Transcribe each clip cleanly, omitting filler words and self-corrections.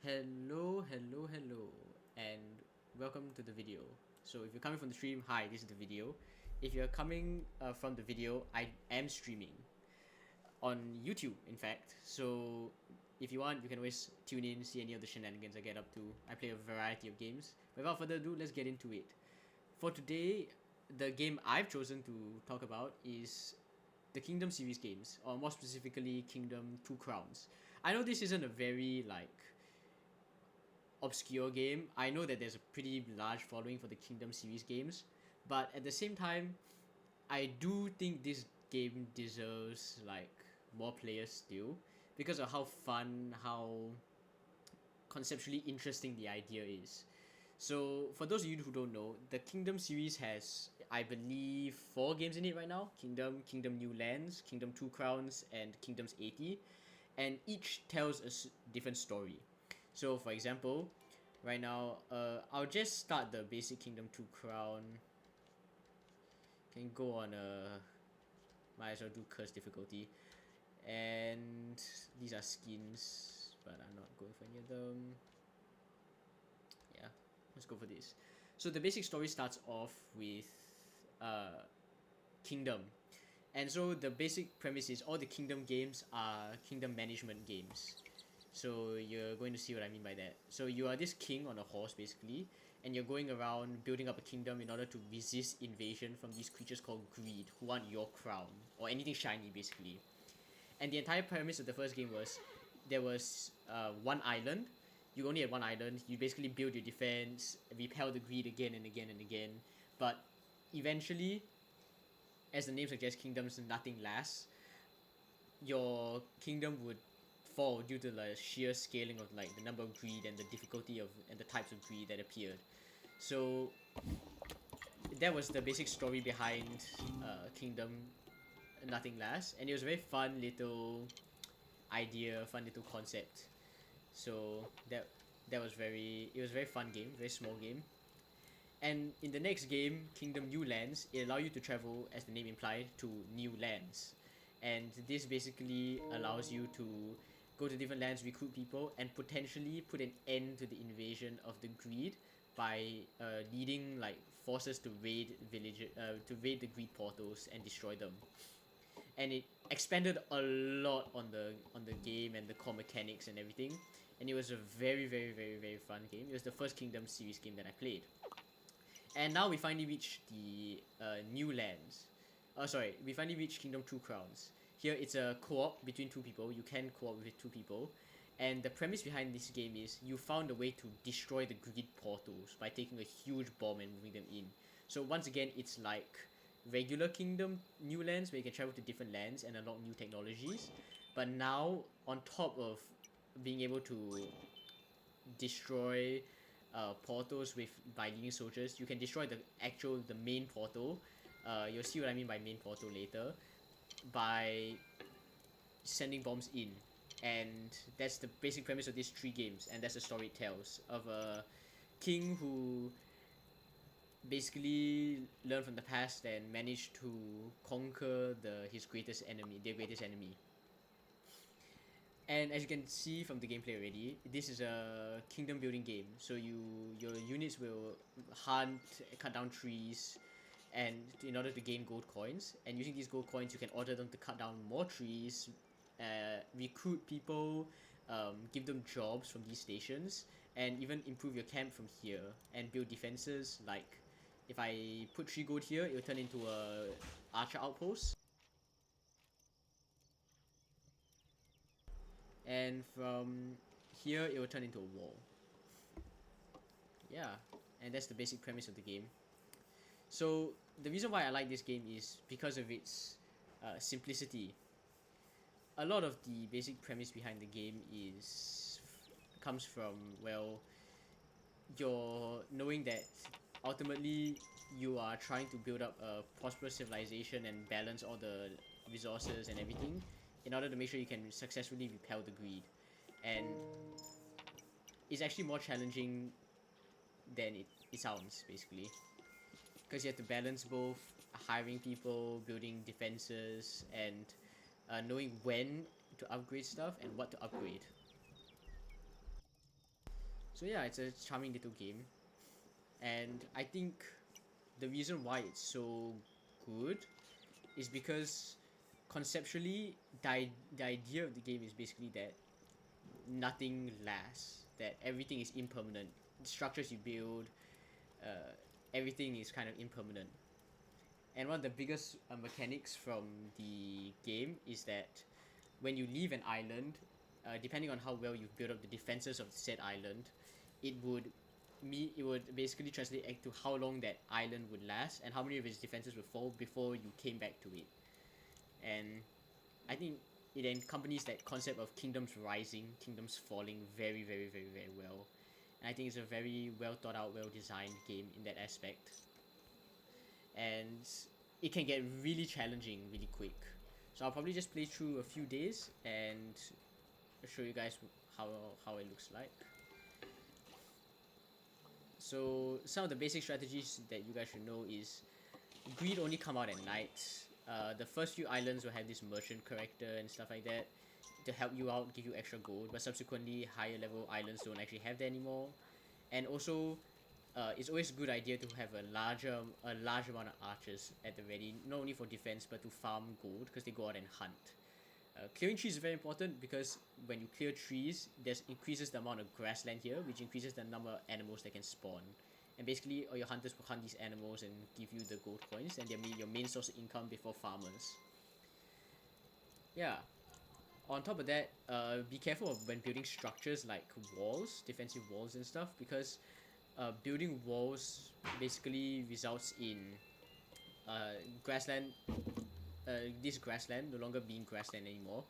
Hello, and welcome to the video. So if you're coming from the stream, hi, this is the video. If you're coming from the video, I am streaming on YouTube, in fact. So if you want, you can always tune in, see any of the shenanigans I get up to. I play a variety of games. Without further ado, let's get into it. For today, the game I've chosen to talk about is the Kingdom series games, or more specifically, Kingdom Two Crowns. I know this isn't a very obscure game. I know that there's a pretty large following for the Kingdom series games, but at the same time, I do think this game deserves more players still because of how fun, how conceptually interesting the idea is. So for those of you who don't know, the Kingdom series has, I believe, 4 games in it right now: Kingdom, Kingdom New Lands, Kingdom Two Crowns, and Kingdoms 80, and each tells a different story. So for example, right now, I'll just start the basic Kingdom Two Crown. Can go on might as well do curse difficulty, and these are skins, but I'm not going for any of them. Yeah, let's go for this. So the basic story starts off with Kingdom, and so the basic premise is all the Kingdom games are kingdom management games. So you're going to see what I mean by that. So you are this king on a horse basically, and you're going around building up a kingdom in order to resist invasion from these creatures called greed, who want your crown or anything shiny basically. And the entire premise of the first game was there was one island. You only had one island. You basically build your defense, repel the greed again and again and again. But eventually, as the name suggests, kingdoms nothing lasts. Your kingdom would fall due to the sheer scaling of the number of greed and the difficulty of and the types of greed that appeared. So that was the basic story behind Kingdom Nothing Lasts, and it was a very fun little idea, fun little concept. So that was it was a very fun game, very small game. And in the next game, Kingdom New Lands, it allows you to travel, as the name implied, to new lands. And this basically allows you to go to different lands, recruit people, and potentially put an end to the invasion of the greed by leading forces to raid the greed portals and destroy them. And it expanded a lot on the game and the core mechanics and everything. And it was a very fun game. It was the first Kingdom series game that I played. And now we finally reached the new lands. Sorry, we finally reached Kingdom Two Crowns. Here it's a co-op between two people. You can co-op with two people. And the premise behind this game is you found a way to destroy the greed portals by taking a huge bomb and moving them in. So once again, it's like regular Kingdom New Lands where you can travel to different lands and unlock new technologies. But now, on top of being able to destroy portals by leading soldiers, you can destroy the main portal. You'll see what I mean by main portal later, by sending bombs in. And that's the basic premise of these 3 games, and that's the story it tells of a king who basically learned from the past and managed to conquer his greatest enemy, their greatest enemy. And as you can see from the gameplay already, this is a kingdom building game. So your units will hunt, cut down trees, and in order to gain gold coins. And using these gold coins, you can order them to cut down more trees, recruit people, give them jobs from these stations, and even improve your camp from here and build defenses. Like if I put 3 gold here, it will turn into a archer outpost. And from here it will turn into a wall. Yeah, and that's the basic premise of the game. So the reason why I like this game is because of its simplicity. A lot of the basic premise behind the game comes from, well, you're knowing that ultimately you are trying to build up a prosperous civilization and balance all the resources and everything in order to make sure you can successfully repel the greed. And it's actually more challenging than it sounds, basically, because you have to balance both hiring people, building defenses, and knowing when to upgrade stuff and what to upgrade. So yeah, it's a charming little game, and I think the reason why it's so good is because conceptually the idea of the game is basically that nothing lasts, that everything is impermanent. The structures you build, uh, everything is kind of impermanent. And one of the biggest mechanics from the game is that when you leave an island, depending on how well you've built up the defenses of said island, it would it would basically translate to how long that island would last and how many of its defenses would fall before you came back to it. And I think it accompanies that concept of kingdoms rising, kingdoms falling very, very, very, very well. And I think it's a very well thought out, well designed game in that aspect. And it can get really challenging really quick. So I'll probably just play through a few days and show you guys how it looks like. So some of the basic strategies that you guys should know is greed only come out at night. The first few islands will have this merchant character and stuff like that to help you out, give you extra gold, but subsequently higher level islands don't actually have that anymore. And also, it's always a good idea to have a large amount of archers at the ready, not only for defense but to farm gold because they go out and hunt. Clearing trees is very important because when you clear trees, this increases the amount of grassland here, which increases the number of animals that can spawn. And basically, all your hunters will hunt these animals and give you the gold coins, and they're your main source of income before farmers. Yeah. On top of that, be careful of when building structures like walls, defensive walls and stuff, because building walls basically results in grassland. This grassland no longer being grassland anymore.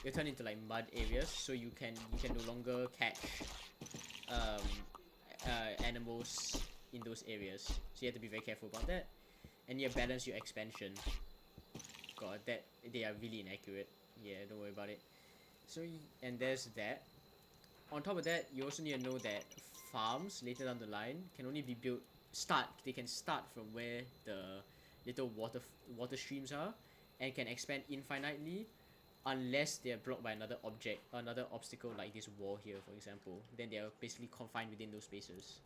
It'll turn into like mud areas, so you can no longer catch um, animals in those areas. So you have to be very careful about that, and you balance your expansion. God, that they are really inaccurate. Yeah, don't worry about it. So and there's that. On top of that, you also need to know that farms later down the line can only be built. They can start from where the little water streams are, and can expand infinitely, unless they are blocked by another obstacle like this wall here, for example. Then they are basically confined within those spaces.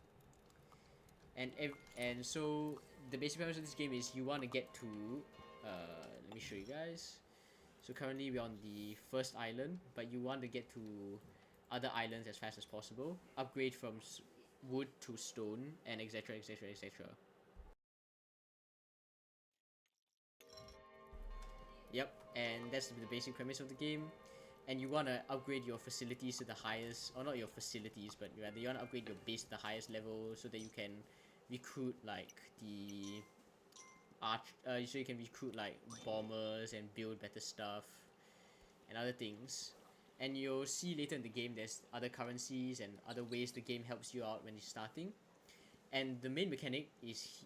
And so the basic premise of this game is you want to get to. Let me show you guys. So currently we're on the first island, but you want to get to other islands as fast as possible. Upgrade from wood to stone, and etc. etc. etc. Yep, and that's the basic premise of the game. And you want to upgrade your facilities to the highest, or not your facilities, but rather you want to upgrade your base to the highest level so that you can recruit like the so you can recruit like bombers and build better stuff and other things. And you'll see later in the game there's other currencies and other ways the game helps you out when you're starting. And the main mechanic is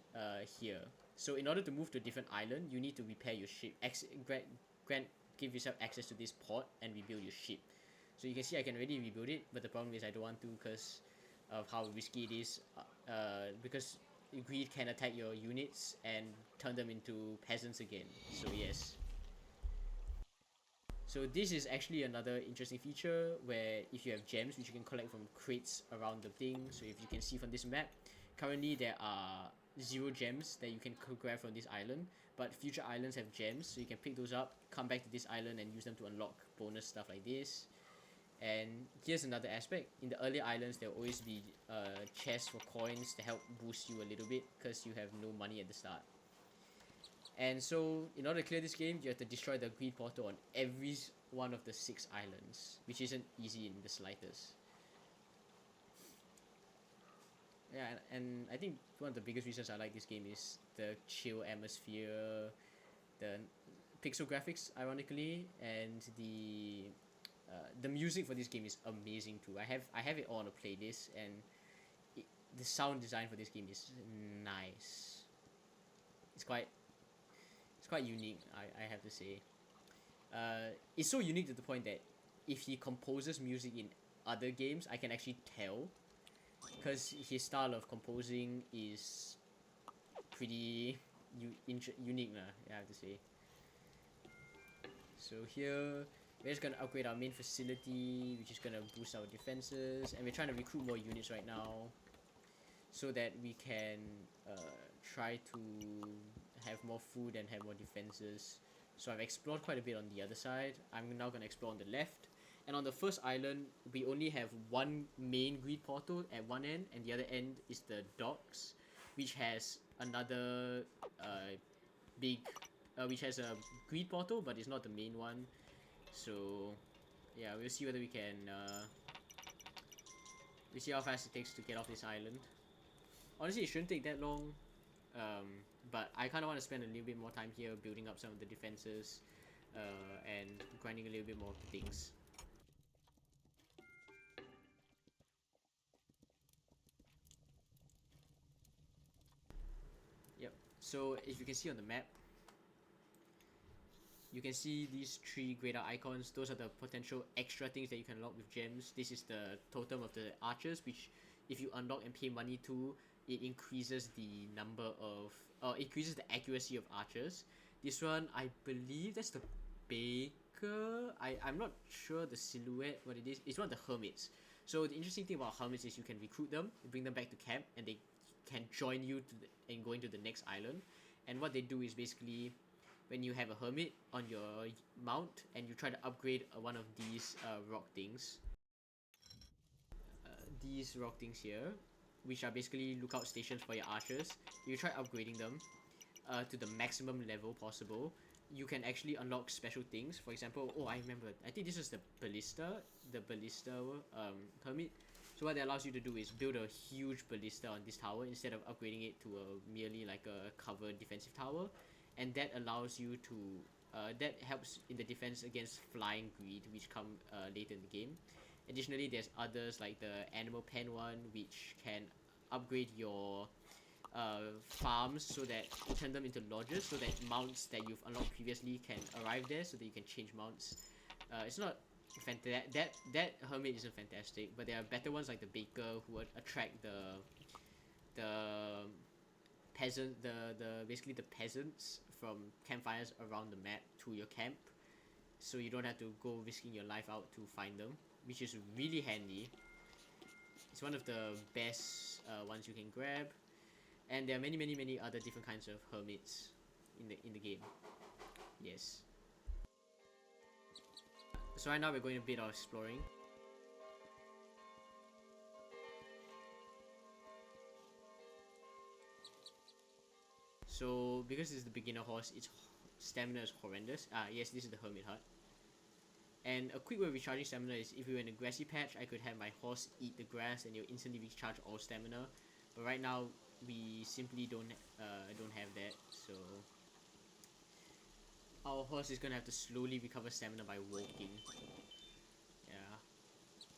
here. So in order to move to a different island, you need to repair your ship. Give yourself access to this port and rebuild your ship. So you can see I can already rebuild it, but the problem is I don't want to because of how risky it is. Because greed can attack your units and turn them into peasants again. So yes. So this is actually another interesting feature where if you have gems which you can collect from crates around the thing. So if you can see from this map, currently there are 0 gems that you can grab from this island, but future islands have gems, so you can pick those up, come back to this island and use them to unlock bonus stuff like this. And here's another aspect. In the early islands, there will always be chests for coins to help boost you a little bit because you have no money at the start. And so, in order to clear this game, you have to destroy the greed portal on every one of the 6 islands, which isn't easy in the slightest. Yeah, and I think one of the biggest reasons I like this game is the chill atmosphere, the pixel graphics, ironically, and the music for this game is amazing too. I have it all on a playlist, and the sound design for this game is nice. It's quite unique, I have to say. It's so unique to the point that if he composes music in other games, I can actually tell, because his style of composing is pretty unique, I have to say. So here We're just gonna upgrade our main facility, which is gonna boost our defenses, and we're trying to recruit more units right now, so that we can try to have more food and have more defenses. So I've explored quite a bit on the other side. I'm now gonna explore on the left. And on the first island, we only have one main greed portal at one end, and the other end is the docks, which has another big, which has a greed portal, but it's not the main one. So yeah, we'll see whether we see how fast it takes to get off this island. Honestly, it shouldn't take that long, but I kind of want to spend a little bit more time here building up some of the defenses and grinding a little bit more things. Yep. So if you can see on the map, you can see these three greater icons. Those are the potential extra things that you can unlock with gems. This is the totem of the archers, which if you unlock and pay money to, it increases the number of increases the accuracy of archers. This one, I believe that's the baker. I'm not sure the silhouette what it is. It's one of the hermits. So the interesting thing about hermits is you can recruit them, bring them back to camp, and they can join you and going to the next island. And what they do is basically, when you have a hermit on your mount and you try to upgrade one of these rock things here, which are basically lookout stations for your archers, you try upgrading them to the maximum level possible, you can actually unlock special things. For example, oh, I remember, I think this is the ballista hermit. So what that allows you to do is build a huge ballista on this tower instead of upgrading it to a merely like a covered defensive tower, and that allows you to that helps in the defense against flying greed, which come later in the game. Additionally, there's others like the animal pen one, which can upgrade your farms so that you turn them into lodges, so that mounts that you've unlocked previously can arrive there, so that you can change mounts. It's not that hermit isn't fantastic, but there are better ones like the baker who would attract the basically the peasants from campfires around the map to your camp, so you don't have to go risking your life out to find them, which is really handy. It's one of the best ones you can grab, and there are many other different kinds of hermits in the game. Yes. So right now we're going a bit of exploring. So because this is the beginner horse, its stamina is horrendous. Yes, this is the hermit hut. And a quick way of recharging stamina is if we were in a grassy patch, I could have my horse eat the grass and it'll instantly recharge all stamina. But right now we simply don't have that, so our horse is gonna have to slowly recover stamina by walking. Yeah,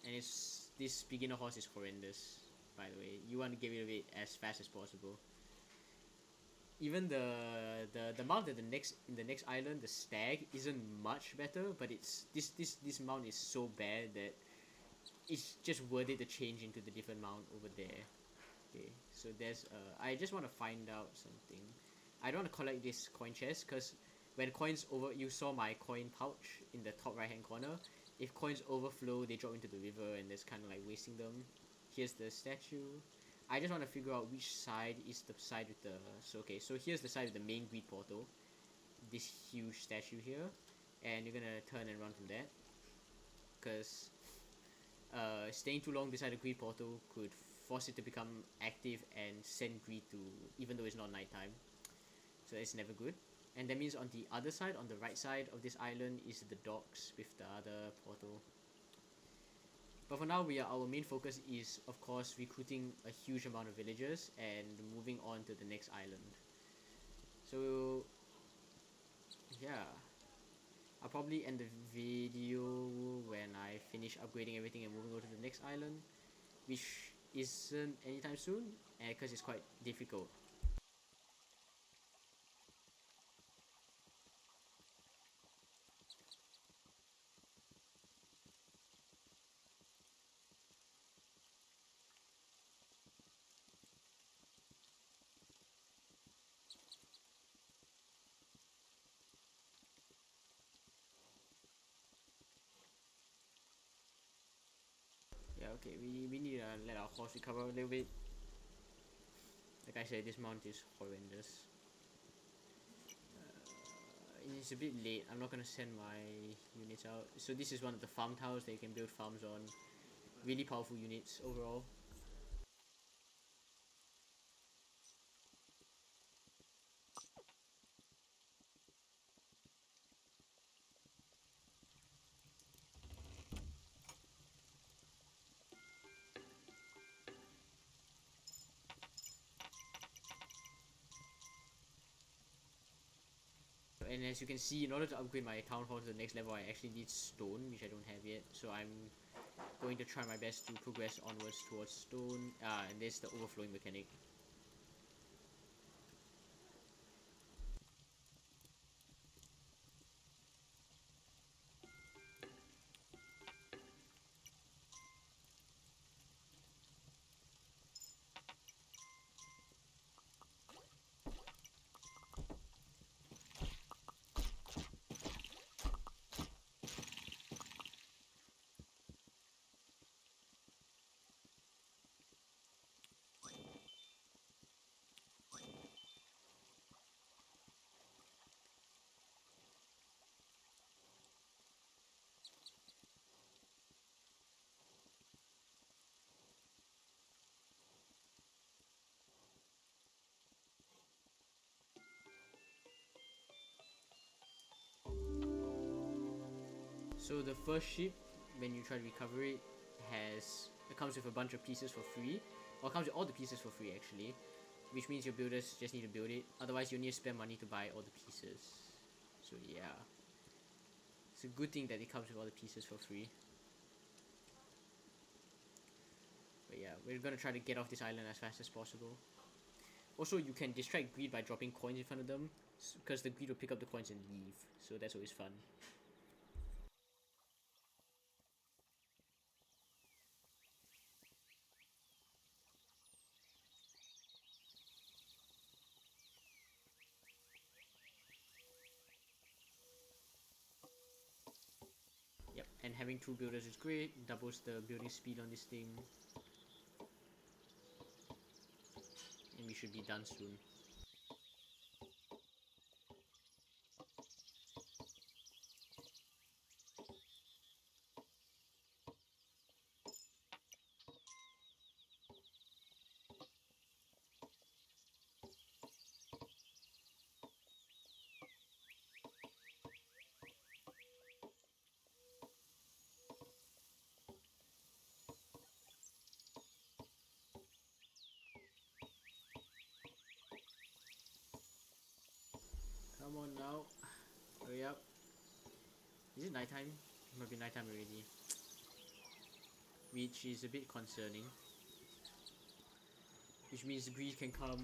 and this beginner horse is horrendous. By the way, you want to get rid of it as fast as possible. Even the mount at the next island, the stag, isn't much better, but it's this mount is so bad that it's just worth it to change into the different mount over there. Okay, so there's I just want to find out something. I don't want to collect this coin chest because when coins you saw my coin pouch in the top right hand corner. If coins overflow, they drop into the river, and that's kind of like wasting them. Here's the statue. I just want to figure out which side is the side with the... So here's the side with the main greed portal. This huge statue here. And you're gonna turn and run from that. Because staying too long beside the greed portal could force it to become active and send greed to... even though it's not nighttime. So it's never good. And that means on the other side, on the right side of this island, is the docks with the other portal. But for now, our main focus is, of course, recruiting a huge amount of villagers and moving on to the next island. So, yeah. I'll probably end the video when I finish upgrading everything and moving on to the next island, which isn't anytime soon, because it's quite difficult. Okay, we need to let our horse recover a little bit. Like I said, this mount is horrendous. It's a bit late. I'm not gonna send my units out. So this is one of the farm towers that you can build farms on. Really powerful units overall. And as you can see, in order to upgrade my town hall to the next level, I actually need stone, which I don't have yet. So I'm going to try my best to progress onwards towards stone. And this is the overflowing mechanic. So the first ship, when you try to recover it, it comes with a bunch of pieces for free, or it comes with all the pieces for free actually, which means your builders just need to build it. Otherwise, you need to spend money to buy all the pieces. So yeah, it's a good thing that it comes with all the pieces for free. But yeah, we're gonna try to get off this island as fast as possible. Also, you can distract greed by dropping coins in front of them, because the greed will pick up the coins and leave. So that's always fun. Yep, and having two builders is great, doubles the building speed on this thing. And we should be done soon. Come on now. Hurry up. Is it nighttime? It might be nighttime already. Which is a bit concerning. Which means greed can come.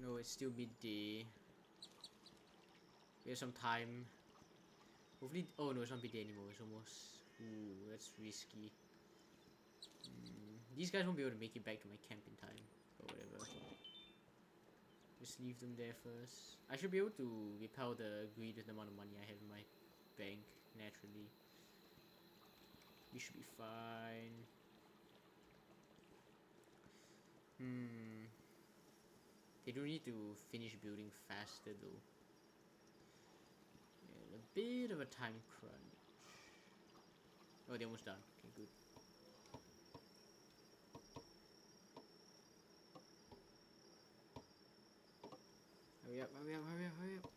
No, it's still midday. We have some time. Hopefully. Oh no, it's not midday anymore. It's almost. Ooh, that's risky. These guys won't be able to make it back to my camp in time. Or whatever. Just leave them there first. I should be able to repel the greed with the amount of money I have in my bank naturally. We should be fine. They do need to finish building faster though. Yeah, a bit of a time crunch. Oh, they're almost done. Okay, good. Hurry up, hurry up, hurry up, hurry up.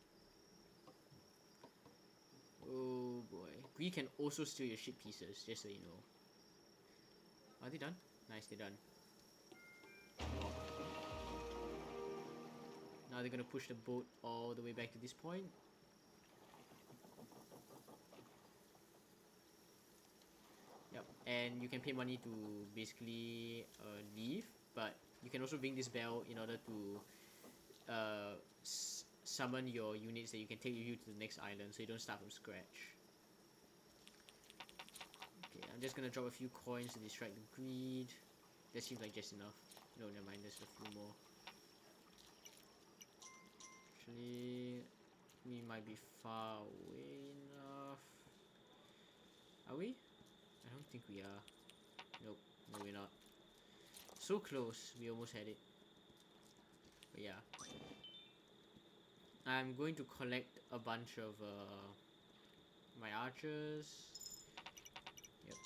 Oh boy. Greed can also steal your ship pieces, just so you know. Are they done? Nice, they're done. Now they're gonna push the boat all the way back to this point. Yep, and you can pay money to basically leave, but you can also ring this bell in order to summon your units that you can take with you to the next island, so you don't start from scratch. Okay, I'm just gonna drop a few coins to distract the greed. That seems like just enough. No, never mind, there's a few more. Actually, we might be far away enough. Are we? I don't think we are. Nope, no we're not. So close, we almost had it. But yeah. I'm going to collect a bunch of my archers. Yep.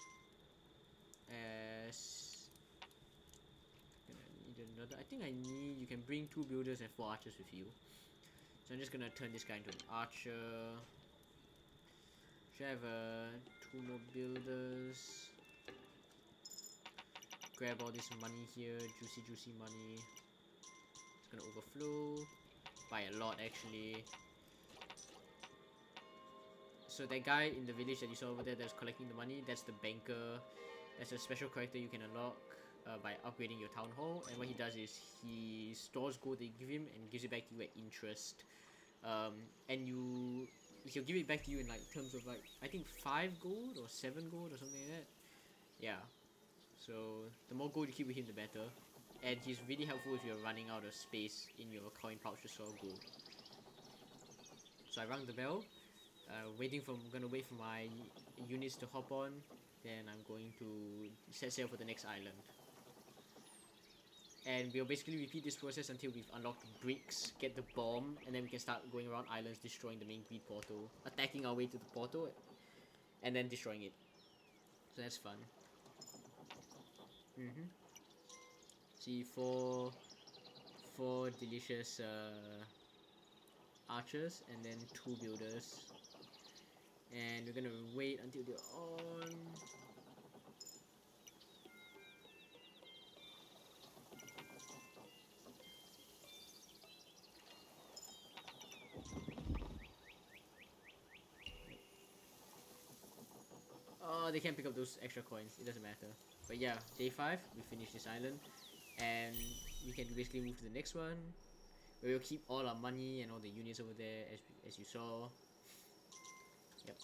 As gonna need another. I think I need. You can bring 2 builders and 4 archers with you. So I'm just gonna turn this guy into an archer. Should I have 2 more builders? Grab all this money here, juicy money. It's gonna overflow by a lot actually. So that guy in the village that you saw over there that's collecting the money, that's the banker. That's a special character you can unlock by upgrading your town hall. And what he does is he stores gold that you give him and gives it back to you at interest. And he'll give it back to you in like terms of like I think 5 gold or 7 gold or something like that. Yeah. So the more gold you keep with him, the better. And he's really helpful if you're running out of space in your coin pouch to store gold. So I rang the bell. Gonna wait for my units to hop on. Then I'm going to set sail for the next island. And we'll basically repeat this process until we've unlocked bricks, get the bomb, and then we can start going around islands, destroying the main greed portal, attacking our way to the portal, and then destroying it. So that's fun. See, four delicious archers, and then 2 builders. And we're gonna wait until they're on. Oh, they can't pick up those extra coins. It doesn't matter. But yeah, day 5, we finish this island. And we can basically move to the next one. Where we'll keep all our money and all the units over there as you saw. Yep.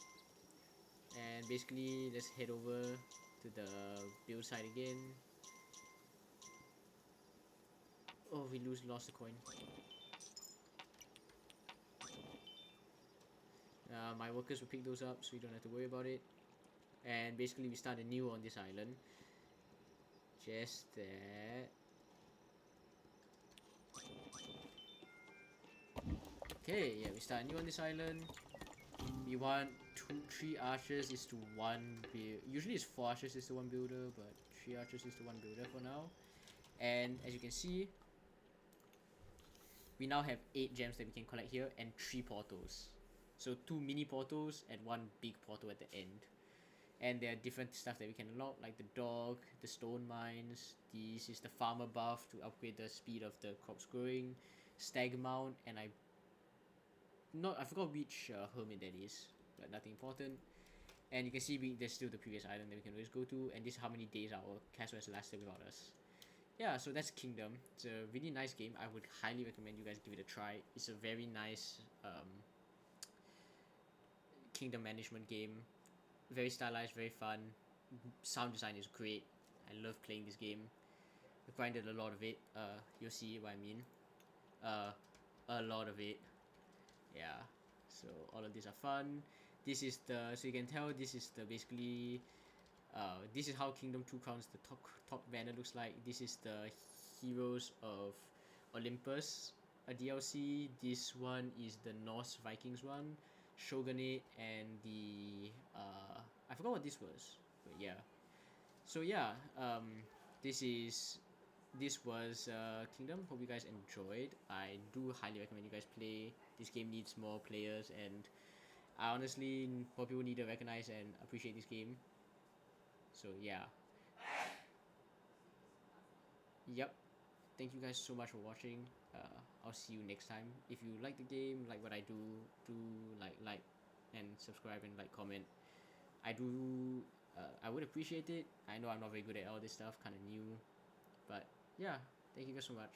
And basically, let's head over to the build side again. Oh, we lost the coin. My workers will pick those up, so you don't have to worry about it. And basically, we start anew on this island. Just that. Okay, yeah, we start anew on this island. We want 3 archers is to 1 build. Usually it's 4 archers is to 1 builder, but 3 archers is to 1 builder for now. And as you can see, we now have 8 gems that we can collect here and 3 portals. So 2 mini portals and 1 big portal at the end. And there are different stuff that we can unlock, like the dog, the stone mines. This is the farmer buff to upgrade the speed of the crops growing, stag mount, and I forgot which hermit that is, but nothing important. And you can see there's still the previous island that we can always go to, and this is how many days our castle has lasted without us. Yeah, so that's Kingdom. It's a really nice game. I would highly recommend you guys give it a try. It's a very nice kingdom management game. Very stylized, very fun. Sound design is great. I love playing this game. I grinded a lot of it. You'll see what I mean. A lot of it. Yeah. So all of these are fun. This is so you can tell this is the basically this is how Kingdom 2 Crowns the top banner looks like. This is the Heroes of Olympus a DLC. This one is the Norse Vikings one, Shogunate, and the I forgot what this was, but yeah. So yeah, this was Kingdom. Hope you guys enjoyed. I do highly recommend you guys play. This game needs more players, and I honestly more people need to recognize and appreciate this game. So yeah. Yep. Thank you guys so much for watching. I'll see you next time. If you like the game, like what I do, like and subscribe and comment. I would appreciate it. I know I'm not very good at all this stuff, kind of new, but yeah. Thank you guys so much.